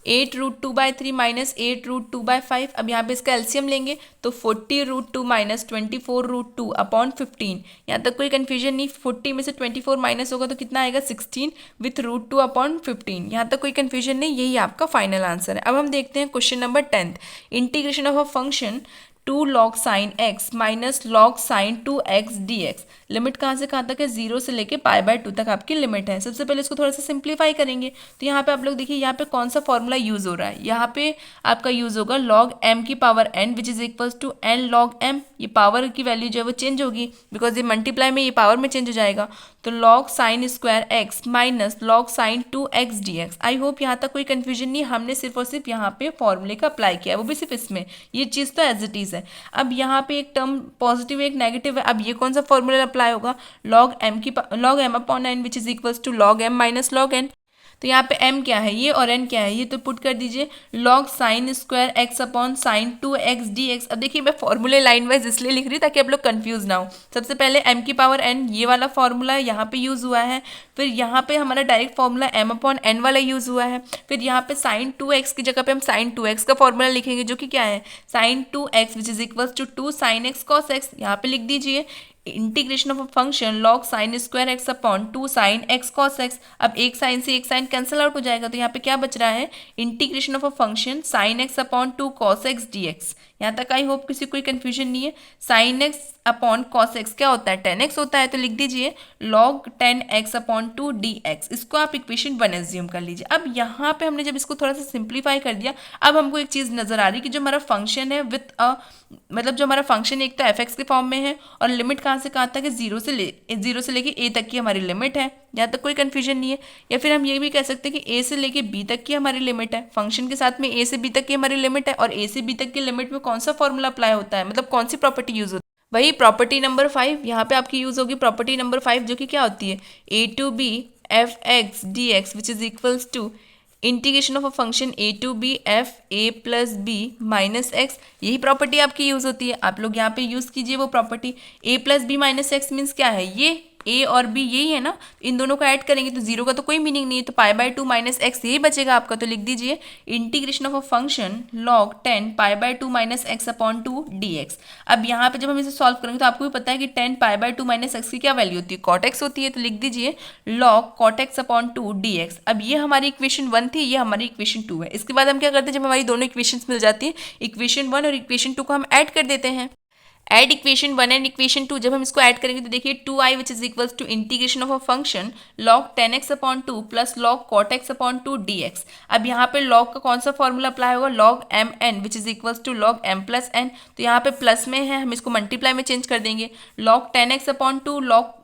Speaker 2: 8√2/3 माइनस 8√2/5। अब यहाँ पे इसका एलसीएम लेंगे तो 40√2 माइनस 24√2 अपॉन 15। यहाँ तक कोई कन्फ्यूजन नहीं, 40 में से 24 माइनस होगा तो कितना आएगा 16 विथ √2 अपॉन 15। यहाँ तक कोई कन्फ्यूजन नहीं, यही आपका फाइनल आंसर है। अब हम देखते हैं question number 10th। Integration of a function 2 log sin x minus log sin 2x dx। Limit कहाँ से कहाँ तक है 0 से लेके π/2 तक आपकी लिमिट है। सबसे पहले इसको थोड़ा सा सिंप्लीफाई करेंगे तो यहाँ पे आप लोग देखिए यहाँ पे कौन सा फॉर्मूला यूज हो रहा है, यहाँ पे आपका यूज होगा log m की power n which is equals to n log m। ये पावर की वैल्यू जो है वो चेंज होगी बिकॉज ये मल्टीप्लाई में ये पावर में चेंज हो जाएगा, तो log sin square x minus log sin 2x dx। I hope यहाँ तक कोई कन्फ्यूजन नहीं, हमने सिर्फ और सिर्फ यहाँ पे फॉर्मूले का अप्लाई किया है, वो भी सिर्फ इसमें, ये चीज़ तो एज इट इज़ है। अब यहाँ पे एक टर्म पॉजिटिव एक नेगेटिव है, अब ये कौन सा फॉर्मूला अप्लाई होगा log m upon n which is equals to log m minus log n। तो यहाँ पे m क्या है ये और n क्या है ये, तो पुट कर दीजिए log sine square x upon sign 2x dx। अब देखिए मैं फॉर्मूले लाइन वाइज इसलिए लिख रही हूँ ताकि आप लोग कंफ्यूज ना हो। सबसे पहले m की पावर n ये वाला फॉर्मूला यहाँ पे यूज हुआ है, फिर यहाँ पे हमारा direct formula m upon n वाला यूज हुआ है, फिर यहाँ पे साइन 2x की जगह पे हम साइन 2x का फॉर्मूला लिखेंगे जो कि क्या है sine 2x which is equal to 2 sine x cos x। यहाँ पे लिख दीजिए integration of a function log sine square x upon 2 sine x cos x. अब एक साइन से एक साइन कैंसिल आउट हो जाएगा, तो यहाँ पे क्या बच रहा है integration of a function sign x upon 2 cos x D x. यहाँ तक आई होप किसी कोई कंफ्यूजन नहीं है। Sign x upon cos x क्या होता है 10x होता है, तो लिख दीजिए लॉग 10x अपॉन 2 dx। इसको आप इक्वेशन 1 एज्यूम कर लीजिए। अब यहाँ पे हमने जब इसको थोड़ा सा सिंप्लीफाई कर दिया, अब हमको एक चीज़ नजर आ रही है कि जो हमारा फंक्शन है विथ अ मतलब जो हमारा फंक्शन एक तो fx के फॉर्म में है और लिमिट कहाँ से कहाँ तक है जीरो से लेके a तक की हमारी लिमिट है। यहाँ तक कोई कंफ्यूजन नहीं है। या फिर हम ये भी कह सकते हैं कि a से लेके b तक की हमारी लिमिट है, फंक्शन के साथ में a से b तक की हमारी लिमिट है, और a से b तक की लिमिट में कौन सा फॉर्मूला अप्लाई होता है, मतलब कौन सी प्रॉपर्टी यूज होती है, वही प्रॉपर्टी नंबर 5 यहाँ पे आपकी यूज होगी। प्रॉपर्टी नंबर 5 जो कि क्या होती है a to b f x D x which is equals to integration of a function a to b f A plus B minus x. यही प्रॉपर्टी आपकी यूज होती है, आप लोग यहाँ पे यूज कीजिए वो property. a plus B minus x means क्या है, ये a और b यही है ना, इन दोनों को ऐड करेंगे तो जीरो का तो कोई मीनिंग नहीं है, तो पाई बाय 2 माइनस एक्स यही बचेगा आपका। तो लिख दीजिए integration of a function log 10 pi by 2 minus X upon 2 dx। अब यहाँ पे जब हम इसे सॉल्व करेंगे तो आपको भी पता है कि 10 पाई बाय 2 माइनस एक्स की क्या वैल्यू होती है कॉट एक्स होती है, तो लिख दीजिए log cot x upon 2 dx। अब ये हमारी इक्वेशन 1 थी, ये हमारी इक्वेशन 2 है। इसके बाद हम क्या करते हैं, जब हमारी दोनों इक्वेशन मिल जाती है इक्वेशन 1 और इक्वेशन 2 को हम ऐड कर देते हैं। ऐड इक्वेशन 1 एंड इक्वेशन 2 जब हम इसको ऐड करेंगे तो देखिए 2i which is equals to integration of a function log 10x upon 2 plus log cot x upon 2 dx। अब यहाँ पे log का कौन सा फॉर्मूला अप्लाई होगा, log mn which is equals to log m plus n। तो यहाँ पे प्लस में है, हम इसको मल्टीप्लाई में चेंज कर देंगे log 10x upon 2 log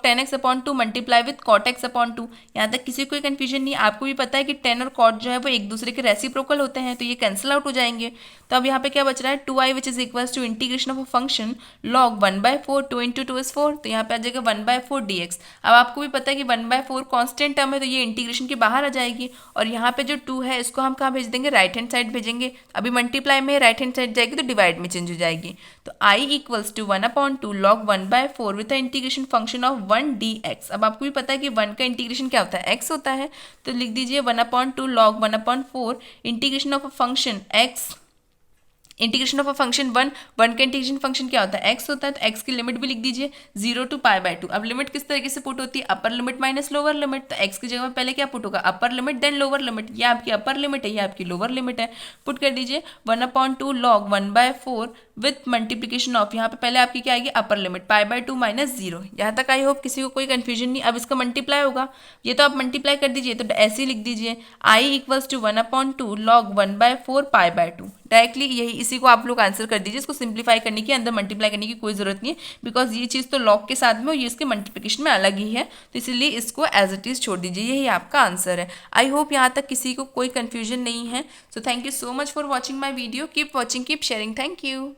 Speaker 2: 10x upon 2 multiply with cot x upon 2। यहाँ तक किसी कोई कंफ्यूजन नहीं, आपको भी पता है कि 10 और cot जो है वो एक दूसरे के रेसिप्रोकल होते हैं, तो ये कैंसिल आउट हो जाएंगे। तो अब यहाँ पे क्या बच रहा है 2i which is equals to integration of a function log 1/4 2 into 2 is 4, तो यहाँ पे आ जाएगा 1/4 dx। अब आपको भी पता है कि 1/4 कॉन्स्टेंट टर्म है, तो ये इंटीग्रेशन के बाहर आ जाएगी, और यहाँ पे जो 2 है इसको हम कहाँ भेज देंगे, राइट हैंड साइड भेजेंगे। अभी मल्टीप्लाई में राइट हैंड साइड जाएगी तो डिवाइड में चेंज हो जाएगी। तो i equals to 1/2 log 1/4 with integration function of 1 dx। अब आपको भी पता है कि 1 का इंटीग्रेशन क्या होता है x होता है, तो लिख दीजिए 1/2 log 1/4 integration of a function x integration of a function 1 का इंटीग्रेशन फंक्शन क्या होता है x होता है, तो x की लिमिट भी लिख दीजिए 0 टू पाई बाय 2। अब लिमिट किस तरीके से पुट होती है, upper limit minus lower limit, तो x की जगह पहले क्या पुट होगा upper limit then lower limit. ये आपकी अपर लिमिट है, ये आपकी लोअर लिमिट है। पुट कर दीजिए 1/2 log 1/4 विथ मल्टीप्लीकेशन ऑफ, यहाँ पे पहले आपकी क्या आएगी upper limit pi by 2 minus 0। यहाँ तक आई होप किसी को कोई कंफ्यूजन नहीं। अब इसका मल्टीप्लाई होगा, ये तो आप मल्टीप्लाई कर दीजिए, तो ऐसे ही लिख दीजिए i equals to 1/2 log 1/4 pi by 2। Directly यही इसी को आप लोग आंसर कर दीजिए, इसको सिंप्लीफाई करने की अंदर मल्टीप्लाई करने की कोई जरूरत नहीं है, बिकॉज ये चीज़ तो लॉग के साथ में और ये इसके मल्टीप्लिकेशन में अलग ही है, तो इसीलिए इसको एज इट इज छोड़ दीजिए, यही आपका आंसर है। आई होप यहाँ तक किसी को कोई कंफ्यूजन नहीं है। So thank you so much for watching my video, keep watching keep sharing, thank you.